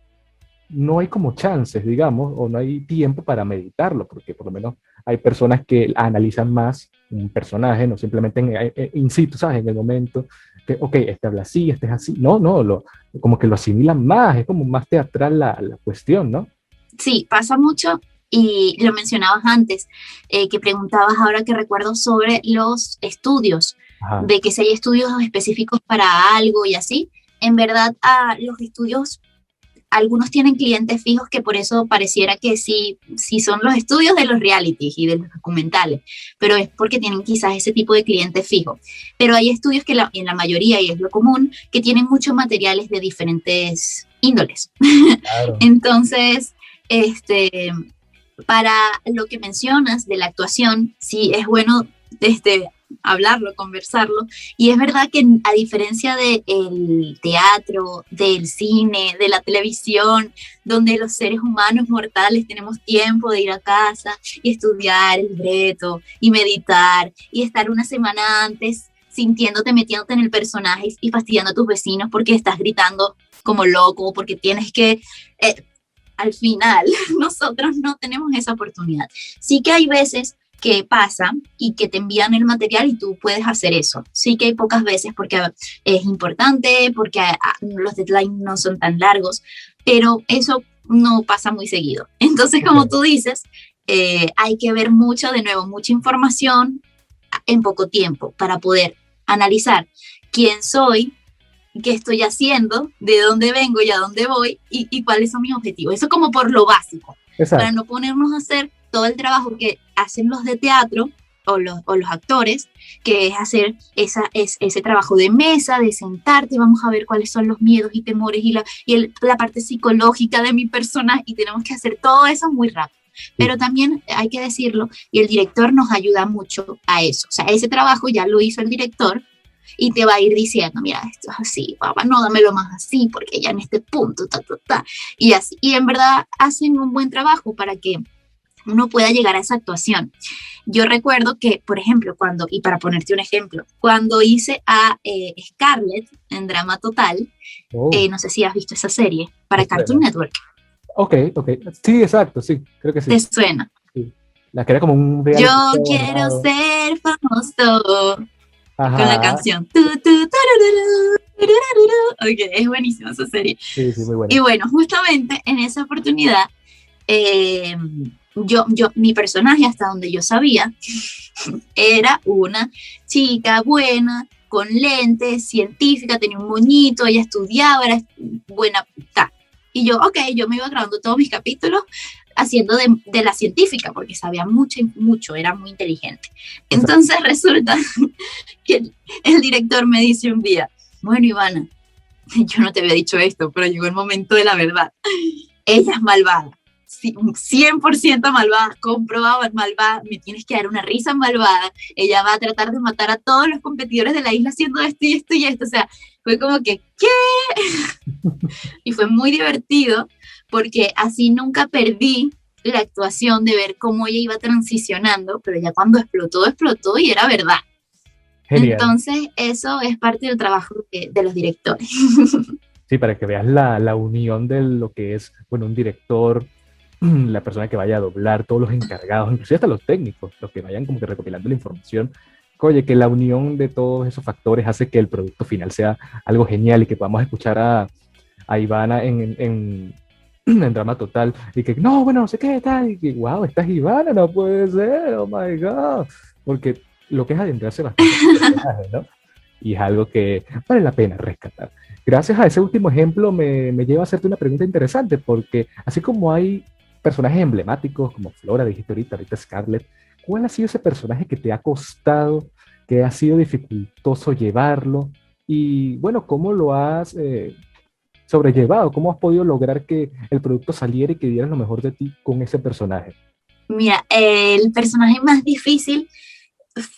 no hay como chances, digamos, o no hay tiempo para meditarlo, porque por lo menos hay personas que analizan más un personaje, no simplemente in situ, ¿sabes? En el momento, que, ok, este habla así, este es así. No, como que lo asimilan más, es como más teatral la cuestión, ¿no? Sí, pasa mucho y lo mencionabas antes, que preguntabas ahora que recuerdo sobre los estudios, Ajá, de que si hay estudios específicos para algo y así. En verdad, los estudios, algunos tienen clientes fijos que por eso pareciera que sí, sí son los estudios de los realities y de los documentales, pero es porque tienen quizás ese tipo de cliente fijo. Pero hay estudios que en la mayoría, y es lo común, que tienen muchos materiales de diferentes índoles. claro. Entonces, este, para lo que mencionas de la actuación, sí es bueno hablarlo, conversarlo. Y es verdad que a diferencia del teatro, del cine, de la televisión, donde los seres humanos mortales tenemos tiempo de ir a casa y estudiar el libreto y meditar y estar una semana antes sintiéndote, metiéndote en el personaje y fastidiando a tus vecinos porque estás gritando como loco, porque tienes que al final nosotros no tenemos esa oportunidad. Sí que hay veces que pasa y que te envían el material y tú puedes hacer eso. Sí que hay pocas veces porque es importante, porque los deadlines no son tan largos, pero eso no pasa muy seguido. Entonces, como Ok. tú dices, hay que ver mucho, de nuevo, mucha información en poco tiempo para poder analizar quién soy, qué estoy haciendo, de dónde vengo y a dónde voy y cuáles son mis objetivos. Eso como por lo básico, para Exacto. no ponernos a hacer todo el trabajo que hacen los de teatro o los actores, que es hacer ese trabajo de mesa, de sentarte, vamos a ver cuáles son los miedos y temores la parte psicológica de mi persona y tenemos que hacer todo eso muy rápido. Sí, Pero también hay que decirlo, y el director nos ayuda mucho a eso. O sea, ese trabajo ya lo hizo el director, y te va a ir diciendo, mira, esto es así, papá, no, dámelo más así, porque ya en este punto, y así. Y en verdad hacen un buen trabajo para que uno pueda llegar a esa actuación. Yo recuerdo que, por ejemplo, y para ponerte un ejemplo, cuando hice a Scarlett en Drama Total, oh, no sé si has visto esa serie, me para Cartoon suena. Network, Ok, ok. Sí, exacto, sí, creo que sí. ¿te suena? Sí. La que era como un Yo reality show quiero animado. ser famoso con la Ajá, canción. Turururu, turururu. Ok, es buenísima esa serie. sí, sí, muy Y buena. bueno, justamente en esa oportunidad, eh, mi personaje, hasta donde yo sabía, era una chica buena, con lentes, científica, tenía un moñito, ella estudiaba, era buena. Ta. Y yo, ok, yo me iba grabando todos mis capítulos haciendo de la científica, porque sabía mucho, mucho, era muy inteligente. Exacto. Entonces resulta que el director me dice un día, bueno, Ivana, yo no te había dicho esto, pero llegó el momento de la verdad. Ella es malvada. Sí, 100% malvada, comprobado malvada, me tienes que dar una risa malvada, ella va a tratar de matar a todos los competidores de la isla haciendo esto y esto y esto, o sea, fue como que, ¿qué? Y fue muy divertido porque así nunca perdí la actuación de ver cómo ella iba transicionando, pero ya cuando explotó, explotó y era verdad. Genial. Entonces, eso es parte del trabajo de los directores. Sí, para que veas la unión de lo que es, bueno, un director, la persona que vaya a doblar, todos los encargados, inclusive hasta los técnicos, los que vayan como que recopilando la información. Oye, que la unión de todos esos factores hace que el producto final sea algo genial y que podamos escuchar a Ivana en Drama Total y que, no, bueno, no sé qué tal, y que, wow, esta es Ivana, no puede ser, oh my God, porque lo que es adentrarse bastante en el personaje, ¿no? Y es algo que vale la pena rescatar. Gracias a ese último ejemplo me lleva a hacerte una pregunta interesante, porque así como hay personajes emblemáticos como Flora, dijiste ahorita Scarlett, ¿cuál ha sido ese personaje que te ha costado, que ha sido dificultoso llevarlo? Y bueno, ¿cómo lo has sobrellevado? ¿Cómo has podido lograr que el producto saliera y que dieras lo mejor de ti con ese personaje? Mira, el personaje más difícil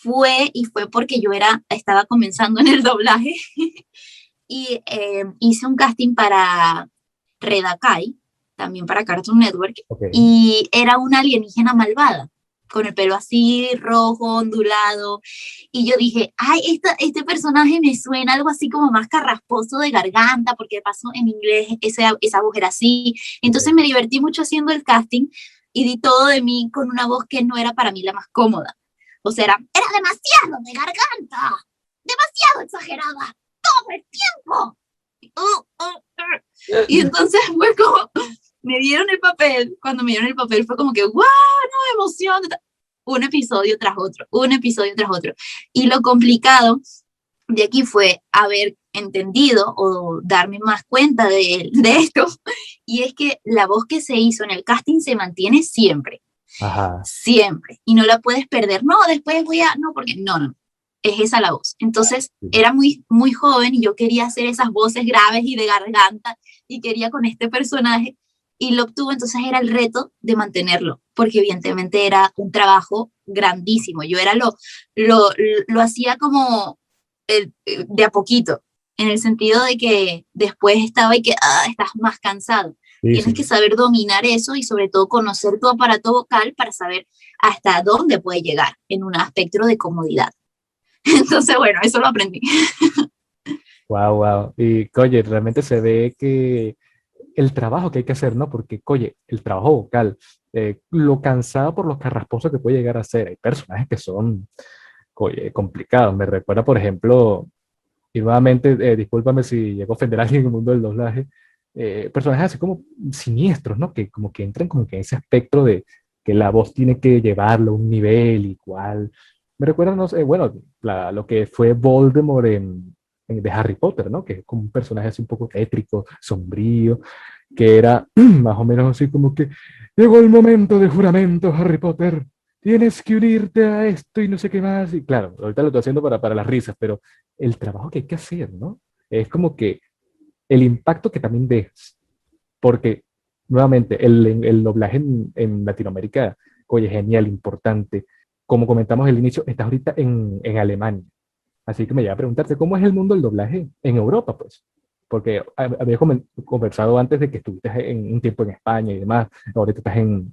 fue porque estaba comenzando en el doblaje y hice un casting para Redakai, también para Cartoon Network, Ok, y era una alienígena malvada, con el pelo así rojo, ondulado, y yo dije, ay, este personaje me suena algo así como más carrasposo de garganta, porque pasó en inglés esa voz era así, entonces ok. me divertí mucho haciendo el casting y di todo de mí con una voz que no era para mí la más cómoda. O sea, era demasiado de garganta, demasiado exagerada, todo el tiempo. Y entonces fue como, me dieron el papel, cuando me dieron el papel fue como que, ¡wow! ¡No, emoción! Un episodio tras otro, un episodio tras otro. Y lo complicado de aquí fue haber entendido o darme más cuenta de esto, y es que la voz que se hizo en el casting se mantiene siempre, Ajá. siempre, y no la puedes perder. No, después no, porque no, es esa la voz. Entonces Sí. era muy, muy joven y yo quería hacer esas voces graves y de garganta y quería con este personaje y lo obtuve, entonces era el reto de mantenerlo, porque evidentemente era un trabajo grandísimo. Yo era lo, lo hacía como de a poquito, en el sentido de que después estaba y que estás más cansado. Sí, Tienes que sí. saber dominar eso y sobre todo conocer tu aparato vocal para saber hasta dónde puede llegar en un aspecto de comodidad. Entonces, bueno, eso lo aprendí. Wow, wow. Y, oye, realmente se ve que el trabajo que hay que hacer, ¿no? Porque, oye, el trabajo vocal, lo cansado por lo carrasposo que puede llegar a ser. Hay personajes que son, oye, complicados. Me recuerda, por ejemplo, y nuevamente, discúlpame si llego a ofender a alguien en el mundo del doblaje, personajes así como siniestros, ¿no? Que como que entran como que en ese espectro de que la voz tiene que llevarlo a un nivel igual. Me recuerda, no sé, bueno, lo que fue Voldemort de Harry Potter, ¿no? Que es como un personaje así un poco tétrico, sombrío, que era más o menos así como que llegó el momento del juramento, Harry Potter, tienes que unirte a esto y no sé qué más. Y claro, ahorita lo estoy haciendo para las risas, pero el trabajo que hay que hacer, ¿no? Es como que el impacto que también dejas, porque nuevamente el doblaje en Latinoamérica, oye, genial, importante. Como comentamos al inicio, estás ahorita en Alemania, así que me lleva a preguntarte, ¿cómo es el mundo del doblaje en Europa, pues? Porque había conversado antes de que estuviste en un tiempo en España y demás, ahorita estás en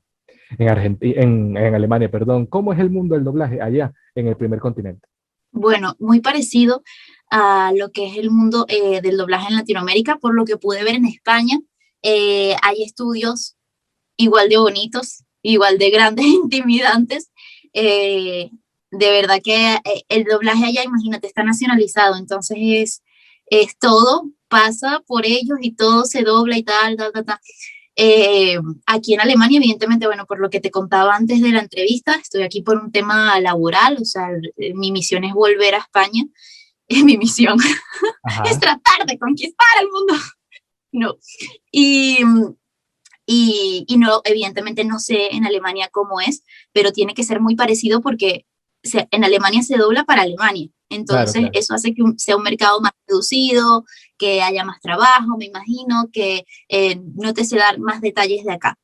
Argentina, en Alemania, perdón. ¿Cómo es el mundo del doblaje allá en el primer continente? Bueno, muy parecido a lo que es el mundo del doblaje en Latinoamérica, por lo que pude ver en España. Hay estudios igual de bonitos, igual de grandes, intimidantes. De verdad que el doblaje allá, imagínate, está nacionalizado, entonces es todo, pasa por ellos y todo se dobla y tal, tal, tal, tal. Aquí en Alemania, evidentemente, bueno, por lo que te contaba antes de la entrevista, estoy aquí por un tema laboral, o sea, mi misión es volver a España, es mi misión, es Ajá, tratar de conquistar el mundo, no. Y, y no, evidentemente no sé en Alemania cómo es, pero tiene que ser muy parecido porque en Alemania se dobla para Alemania. claro, Entonces, claro. eso hace que sea un mercado más reducido, que haya más trabajo, me imagino, que no te sé dar más detalles de acá.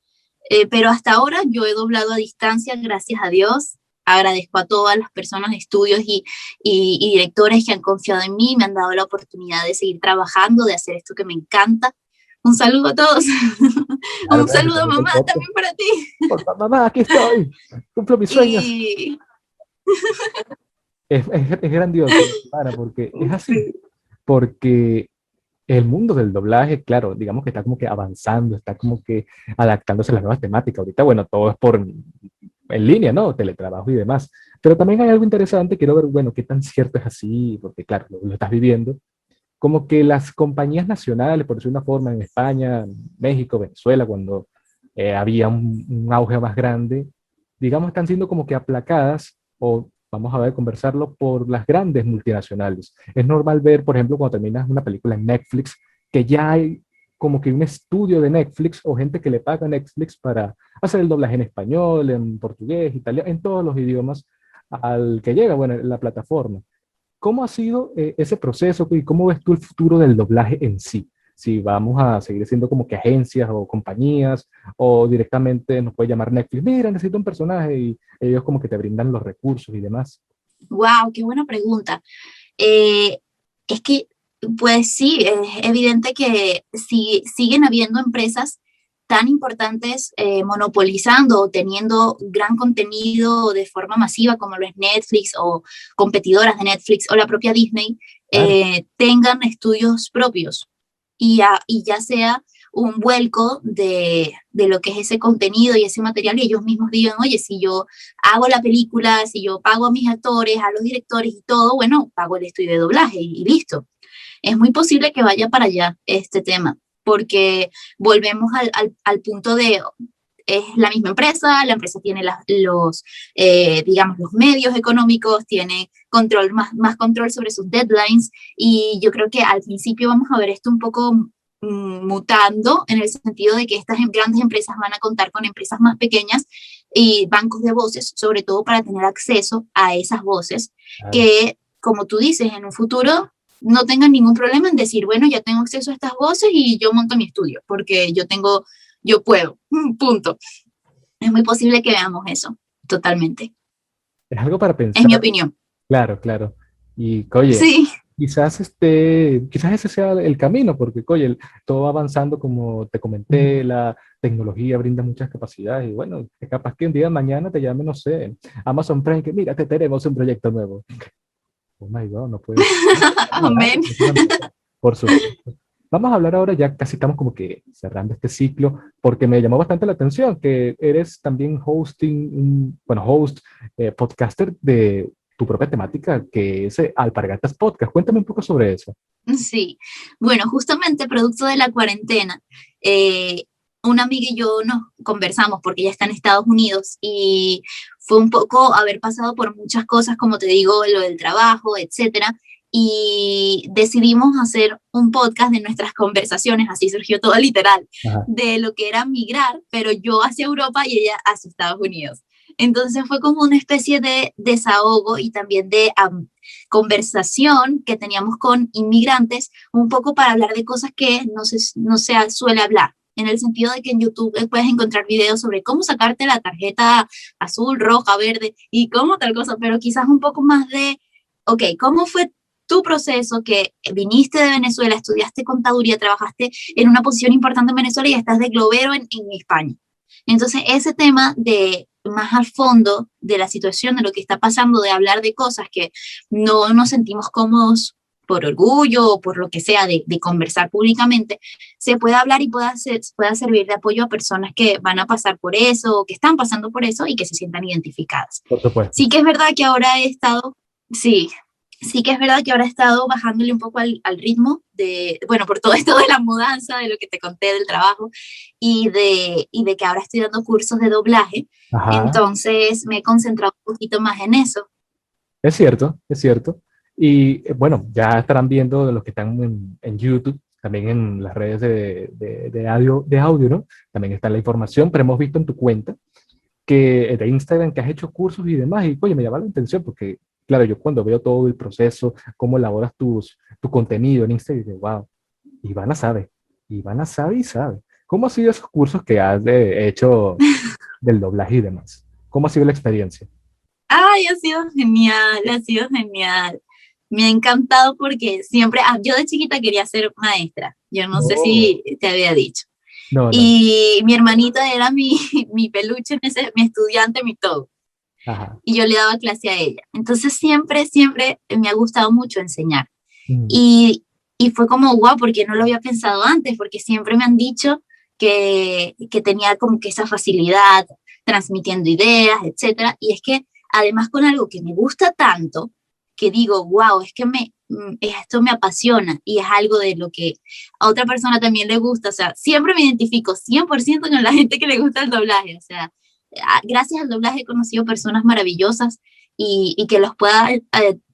Pero hasta ahora yo he doblado a distancia, gracias a Dios. Agradezco a todas las personas, estudios y directores que han confiado en mí, me han dado la oportunidad de seguir trabajando, de hacer esto que me encanta. Un saludo a todos. Claro, Un claro, si saludo, también el mamá, podcast. también para ti. Por mamá, aquí estoy. Cumplo mis sueños. Y Es grandioso, para, porque es así. sí. Porque el mundo del doblaje, claro, digamos que está como que avanzando, está como que adaptándose a las nuevas temáticas. Ahorita, bueno, todo es por en línea, ¿no? Teletrabajo y demás. Pero también hay algo interesante, quiero ver, bueno, qué tan cierto es así, porque claro, lo estás viviendo. Como que las compañías nacionales, por decir una forma, en España, México, Venezuela, cuando había un auge más grande, digamos, están siendo como que aplacadas o vamos a ver, conversarlo por las grandes multinacionales. Es normal ver, por ejemplo, cuando terminas una película en Netflix, que ya hay como que un estudio de Netflix o gente que le paga a Netflix para hacer el doblaje en español, en portugués, italiano, en todos los idiomas al que llega, bueno, la plataforma. ¿Cómo ha sido ese proceso y cómo ves tú el futuro del doblaje en sí? Si vamos a seguir siendo como que agencias o compañías o directamente nos puede llamar Netflix, mira, necesito un personaje y ellos como que te brindan los recursos y demás. Wow, qué buena pregunta. Eh, es que, pues sí, es evidente que si, siguen habiendo empresas tan importantes monopolizando o teniendo gran contenido de forma masiva como lo es Netflix o competidoras de Netflix o la propia Disney, Claro, tengan estudios propios y ya sea un vuelco de lo que es ese contenido y ese material y ellos mismos digan, oye, si yo hago la película, si yo pago a mis actores, a los directores y todo, bueno, pago el estudio de doblaje y listo. Es muy posible que vaya para allá este tema, porque volvemos al punto de, es la misma empresa, la empresa tiene digamos, los medios económicos, tiene control, más control sobre sus deadlines, y yo creo que al principio vamos a ver esto un poco mutando, en el sentido de que estas grandes empresas van a contar con empresas más pequeñas y bancos de voces, sobre todo para tener acceso a esas voces, que, como tú dices, en un futuro no tengan ningún problema en decir, bueno, ya tengo acceso a estas voces y yo monto mi estudio, porque yo puedo, punto. Es muy posible que veamos eso, totalmente. Es algo para pensar. Es mi opinión. Claro, claro. Y, oye, Sí. quizás quizás ese sea el camino, porque, oye, todo va avanzando, como te comenté, la tecnología brinda muchas capacidades, y bueno, es capaz que un día de mañana te llame, no sé, Amazon Prime, que mira, te tenemos un proyecto nuevo. Oh my God, no puede ser. Amén. Por supuesto. Vamos a hablar ahora, ya casi estamos como que cerrando este ciclo, porque me llamó bastante la atención que eres también host, podcaster de tu propia temática, que es Alpargatas Podcast. Cuéntame un poco sobre eso. Sí, bueno, justamente producto de la cuarentena, una amiga y yo nos conversamos porque ella está en Estados Unidos, y fue un poco haber pasado por muchas cosas, como te digo, lo del trabajo, etcétera, y decidimos hacer un podcast de nuestras conversaciones, así surgió todo literal, Ajá. de lo que era migrar, pero yo hacia Europa y ella hacia Estados Unidos. Entonces fue como una especie de desahogo y también de conversación que teníamos con inmigrantes, un poco para hablar de cosas que no se suele hablar, en el sentido de que en YouTube puedes encontrar videos sobre cómo sacarte la tarjeta azul, roja, verde y cómo tal cosa, pero quizás un poco más de, ok, ¿cómo fue tu proceso, que viniste de Venezuela, estudiaste contaduría, trabajaste en una posición importante en Venezuela y estás de globero en España? Entonces, ese tema de más al fondo de la situación, de lo que está pasando, de hablar de cosas que no nos sentimos cómodos por orgullo o por lo que sea, de conversar públicamente, se puede hablar y pueda servir de apoyo a personas que van a pasar por eso, o que están pasando por eso y que se sientan identificadas. Por supuesto. Sí que es verdad que ahora sí que es verdad que ahora he estado bajándole un poco al ritmo bueno, por todo esto de la mudanza, de lo que te conté del trabajo, y de que ahora estoy dando cursos de doblaje. Ajá. Entonces me he concentrado un poquito más en eso. Es cierto, es cierto. Y bueno, ya estarán viendo los que están en YouTube, también en las redes de audio, ¿no? También está la información, pero hemos visto en tu cuenta de Instagram que has hecho cursos y demás, y oye, me llama la atención porque, claro, yo cuando veo todo el proceso, cómo elaboras tu contenido en Instagram, digo, wow, Ivana sabe y sabe. ¿Cómo han sido esos cursos que has hecho del doblaje y demás? ¿Cómo ha sido la experiencia? Ay, ha sido genial, ha sido genial. Me ha encantado porque siempre, yo de chiquita quería ser maestra, yo no sé si te había dicho. No. Y mi hermanita era mi peluche, mi estudiante, mi todo. Ajá. Y yo le daba clase a ella. Entonces siempre me ha gustado mucho enseñar. Mm. Y fue como, wow, porque no lo había pensado antes, porque siempre me han dicho que tenía como que esa facilidad transmitiendo ideas, etcétera. Y es que además con algo que me gusta tanto, que digo, wow, es que esto me apasiona y es algo de lo que a otra persona también le gusta. O sea, siempre me identifico 100% con la gente que le gusta el doblaje. O sea, gracias al doblaje he conocido personas maravillosas y que los pueda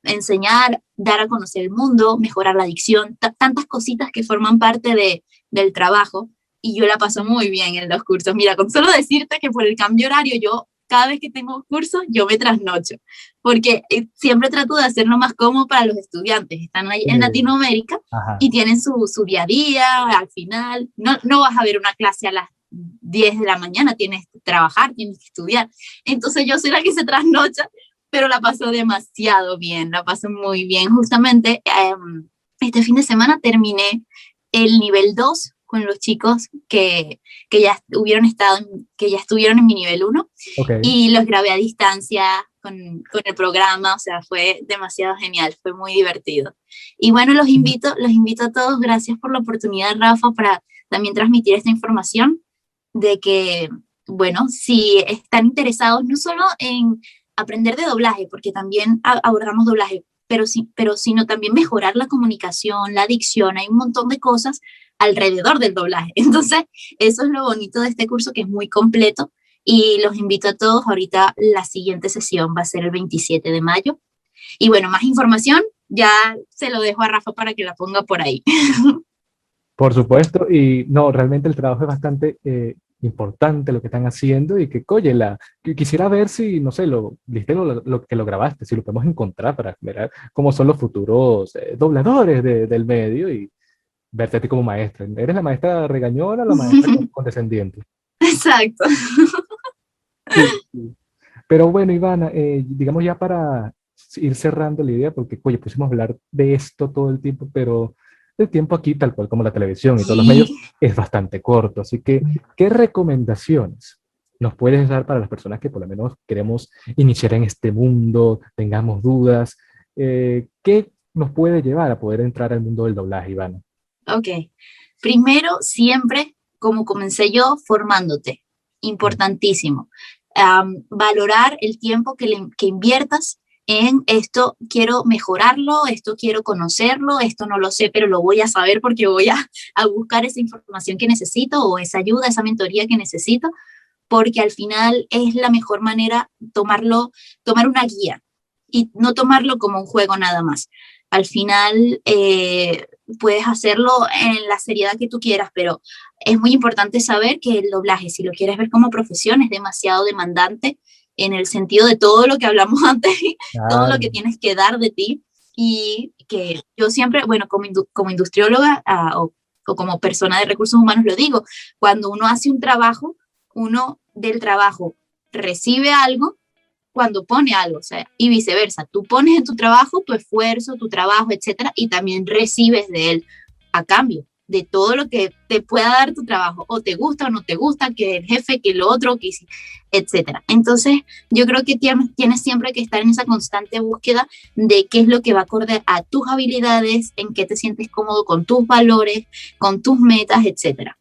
enseñar, dar a conocer el mundo, mejorar la dicción, tantas cositas que forman parte del trabajo, y yo la paso muy bien en los cursos. Mira, con solo decirte que por el cambio horario yo cada vez que tengo cursos yo me trasnocho, porque siempre trato de hacerlo más cómodo para los estudiantes. Están ahí en Latinoamérica. Ajá. Y tienen su día a día, al final no vas a ver una clase a las 10 de la mañana, tienes que trabajar, tienes que estudiar. Entonces yo soy la que se trasnocha, pero la paso demasiado bien, la paso muy bien. Justamente este fin de semana terminé el nivel 2 con los chicos que ya estuvieron en mi nivel 1. Okay. Y los grabé a distancia con el programa, o sea, fue demasiado genial, fue muy divertido. Y bueno, los invito a todos, gracias por la oportunidad, Rafa, para también transmitir esta información de que, bueno, si están interesados no solo en aprender de doblaje, porque también abordamos doblaje, pero sino también mejorar la comunicación, la dicción, hay un montón de cosas alrededor del doblaje. Entonces, eso es lo bonito de este curso, que es muy completo, y los invito a todos. Ahorita la siguiente sesión va a ser el 27 de mayo. Y bueno, más información ya se lo dejo a Rafa para que la ponga por ahí. Por supuesto, y no, realmente el trabajo es bastante importante lo que están haciendo y que, oye, quisiera ver si, no sé, viste lo que lo grabaste, si lo podemos encontrar para ver cómo son los futuros dobladores del medio y verte a ti como maestra. ¿Eres la maestra regañona o la maestra condescendiente? Exacto. Sí, sí. Pero bueno, Ivana, digamos ya para ir cerrando la idea, porque, oye, pusimos a hablar de esto todo el tiempo, pero el tiempo aquí, tal cual como la televisión y todos los medios, es bastante corto. Así que, ¿qué recomendaciones nos puedes dar para las personas que por lo menos queremos iniciar en este mundo, tengamos dudas? ¿Qué nos puede llevar a poder entrar al mundo del doblaje, Ivana? Ok. Primero, siempre, como comencé yo, formándote. Importantísimo. Valorar el tiempo que inviertas en esto. Quiero mejorarlo, esto quiero conocerlo, esto no lo sé, pero lo voy a saber porque voy a buscar esa información que necesito, o esa ayuda, esa mentoría que necesito, porque al final es la mejor manera tomar una guía y no tomarlo como un juego nada más. Al final puedes hacerlo en la seriedad que tú quieras, pero es muy importante saber que el doblaje, si lo quieres ver como profesión, es demasiado demandante en el sentido de todo lo que hablamos antes, todo lo Claro. que tienes que dar de ti, y que yo siempre, bueno, como industrióloga o como persona de recursos humanos lo digo, cuando uno hace un trabajo, uno del trabajo recibe algo cuando pone algo, o sea, y viceversa. Tú pones en tu trabajo tu esfuerzo, tu trabajo, etcétera, y también recibes de él a cambio de todo lo que te pueda dar tu trabajo, o te gusta o no te gusta, que el jefe, que lo otro, que etcétera. Entonces, yo creo que tienes siempre que estar en esa constante búsqueda de qué es lo que va acorde a tus habilidades, en qué te sientes cómodo con tus valores, con tus metas, etcétera.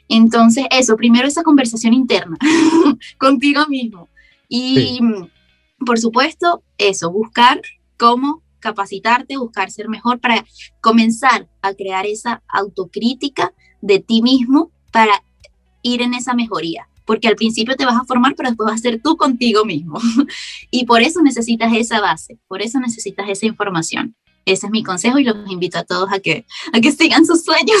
Entonces, eso, primero esa conversación interna contigo mismo. Y, Sí. por supuesto, eso, buscar cómo capacitarte, buscar ser mejor para comenzar a crear esa autocrítica de ti mismo para ir en esa mejoría. Porque al principio te vas a formar, pero después vas a ser tú contigo mismo. Y por eso necesitas esa base, por eso necesitas esa información. Ese es mi consejo y los invito a todos a que sigan sus sueños.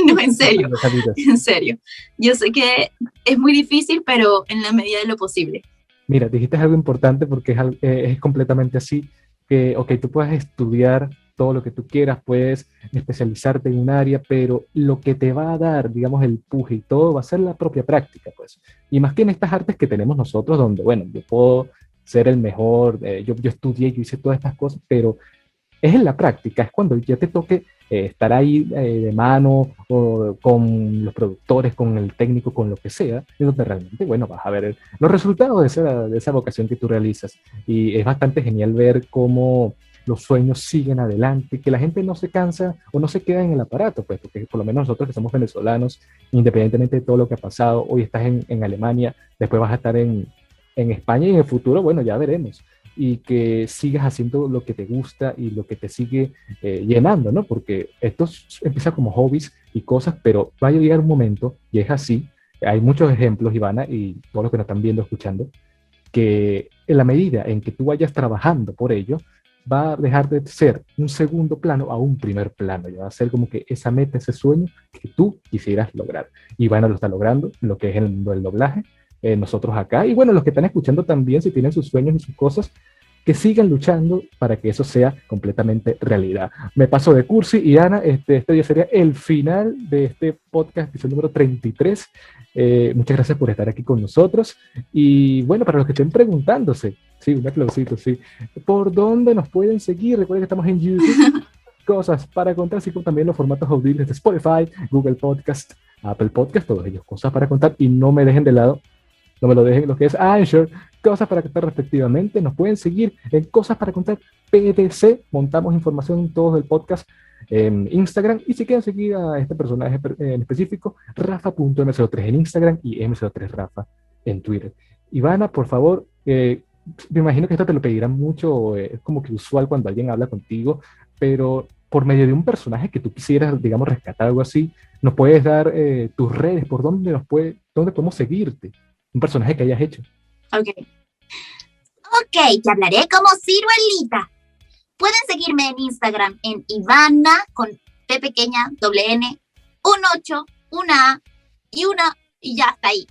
No, en serio, en serio. Yo sé que es muy difícil, pero en la medida de lo posible. Mira, dijiste algo importante porque es completamente así, que, ok, tú puedes estudiar todo lo que tú quieras, puedes especializarte en un área, pero lo que te va a dar, digamos, el puje y todo va a ser la propia práctica, pues. Y más que en estas artes que tenemos nosotros, donde, bueno, yo puedo ser el mejor, yo estudié, yo hice todas estas cosas, pero es en la práctica, es cuando ya te toque estar ahí de mano o con los productores, con el técnico, con lo que sea, es donde realmente, bueno, vas a ver los resultados de esa vocación que tú realizas. Y es bastante genial ver cómo los sueños siguen adelante, que la gente no se cansa o no se queda en el aparato, pues, porque por lo menos nosotros que somos venezolanos, independientemente de todo lo que ha pasado, hoy estás en Alemania, después vas a estar en España y en el futuro, bueno, ya veremos y que sigas haciendo lo que te gusta y lo que te sigue llenando, ¿no? Porque esto empieza como hobbies y cosas, pero va a llegar un momento, y es así, hay muchos ejemplos, Ivana, y todos los que nos están viendo, escuchando, que en la medida en que tú vayas trabajando por ello, va a dejar de ser un segundo plano a un primer plano, ya va a ser como que esa meta, ese sueño que tú quisieras lograr. Ivana lo está logrando, lo que es el mundo del doblaje, nosotros acá, y bueno, los que están escuchando también, si tienen sus sueños y sus cosas, que sigan luchando para que eso sea completamente realidad. Me paso de cursi y Ana, este día sería el final de este podcast, episodio número 33. Muchas gracias por estar aquí con nosotros. Y bueno, para los que estén preguntándose, sí, un aplausito, sí, ¿por dónde nos pueden seguir? Recuerden que estamos en YouTube. Cosas para contar, así como también los formatos audibles de Spotify, Google Podcast, Apple Podcast, todos ellos, cosas para contar. Y no me dejen de lado, no me lo dejen lo que es Anchor, Cosas para Contar respectivamente. Nos pueden seguir en Cosas para Contar PDC. Montamos información en todo el podcast en Instagram. Y si quieren seguir a este personaje en específico, Rafa.mco3 en Instagram y MC03Rafa en Twitter. Ivana, por favor, me imagino que esto te lo pedirán mucho, es como que usual cuando alguien habla contigo, pero por medio de un personaje que tú quisieras, digamos, rescatar algo así, nos puedes dar tus redes, por dónde dónde podemos seguirte, un personaje que hayas hecho. Ok, ok, te hablaré como ciruelita. Pueden seguirme en Instagram en Ivana con P pequeña, doble N, un 8, una A y ya está ahí.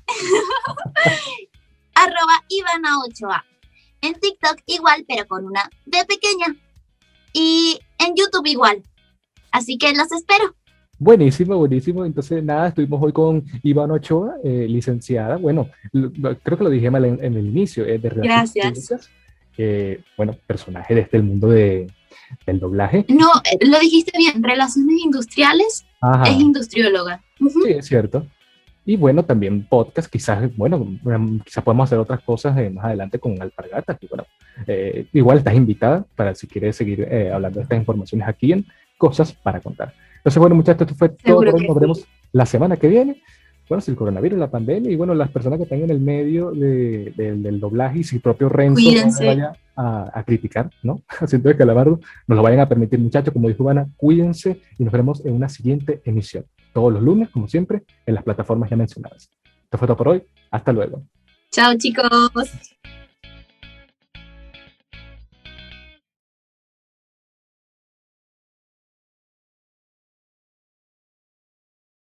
@Ivana8A. En TikTok igual, pero con una D pequeña. Y en YouTube igual. Así que los espero. Buenísimo, buenísimo. Entonces, nada, estuvimos hoy con Ivana Ochoa, licenciada. Bueno, creo que lo dije mal en el inicio, de Relaciones Gracias. Públicas. Bueno, personaje desde el mundo del doblaje. No, lo dijiste bien. Relaciones industriales es Ajá, industrióloga. sí, es cierto. Y bueno, también podcast, quizás, bueno, quizás podemos hacer otras cosas más adelante con Alpargatas. Y bueno, igual estás invitada para si quieres seguir hablando de estas informaciones aquí en Cosas para Contar. Entonces, bueno, muchachos, esto fue todo Seguro por hoy. que Nos sí. veremos la semana que viene. Bueno, si el coronavirus, la pandemia y bueno, las personas que están en el medio del doblaje y si el propio Renzo no me Cuídense. vaya a criticar, ¿no? Haciendo de calamardo, nos lo vayan a permitir, muchachos. Como dijo Ivana, cuídense y nos veremos en una siguiente emisión. Todos los lunes, como siempre, en las plataformas ya mencionadas. Esto fue todo por hoy. Hasta luego. Chao, chicos.